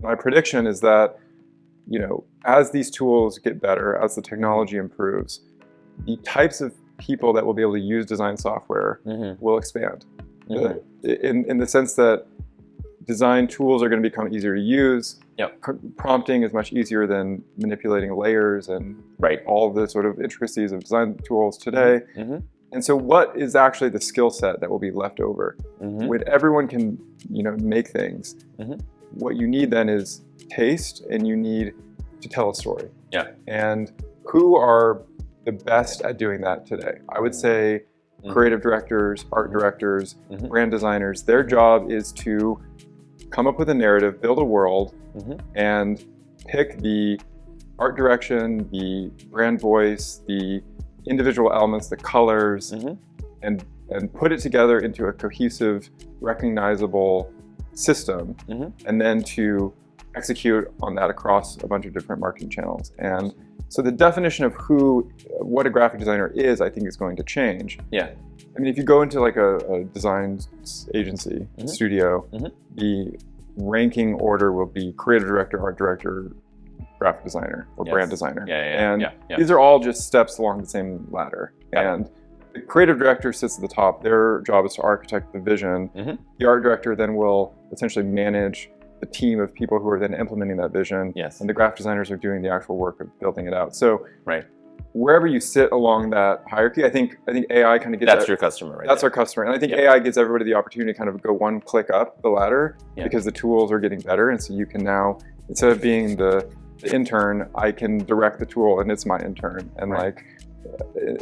my prediction is that, as these tools get better, as the technology improves, the types of people that will be able to use design software will expand. In the sense that design tools are going to become easier to use. Prompting is much easier than manipulating layers and all the sort of intricacies of design tools today. And so what is actually the skill set that will be left over? When everyone can make things, what you need then is taste, and you need to tell a story. And who are the best at doing that today? I would say creative directors, art directors, brand designers. Their job is to come up with a narrative, build a world, and pick the art direction, the brand voice, the individual elements, the colors, and put it together into a cohesive, recognizable system, and then to execute on that across a bunch of different marketing channels. And so the definition of what a graphic designer is, I think, is going to change. I mean, if you go into like a design agency, studio, the ranking order will be creative director, art director, graphic designer, or brand designer. These are all just steps along the same ladder. And the creative director sits at the top. Their job is to architect the vision. The art director then will essentially manage the team of people who are then implementing that vision. And the graphic designers are doing the actual work of building it out. So wherever you sit along that hierarchy, I think AI kind of gets that's your customer, right? That's our customer. And I think AI gives everybody the opportunity to kind of go one click up the ladder because the tools are getting better. And so you can now, instead of being the intern, I can direct the tool and it's my intern. And like,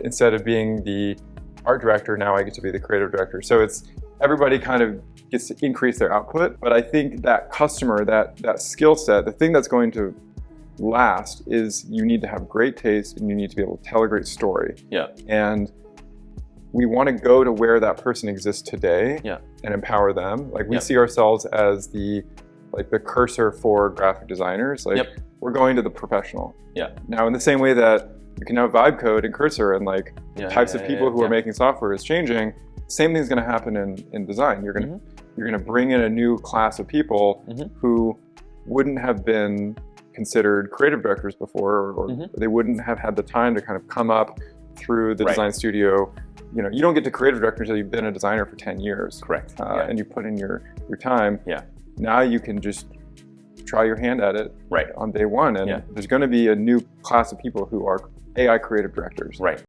instead of being the art director, now I get to be the creative director. So it's everybody kind of gets to increase their output. But I think that customer, that skill set, the thing that's going to last is you need to have great taste and you need to be able to tell a great story. And we want to go to where that person exists today and empower them. Like we see ourselves as the cursor for graphic designers. Like we're going to the professional. Now, in the same way that you can have vibe code and cursor and types of people who are making software is changing, same thing's going to happen in design. You're going to bring in a new class of people who wouldn't have been considered creative directors before, or they wouldn't have had the time to kind of come up through the design studio. You don't get to creative director until you've been a designer for 10 years. And you put in your time. Now you can just try your hand at it on day one. And there's going to be a new class of people who are AI creative directors.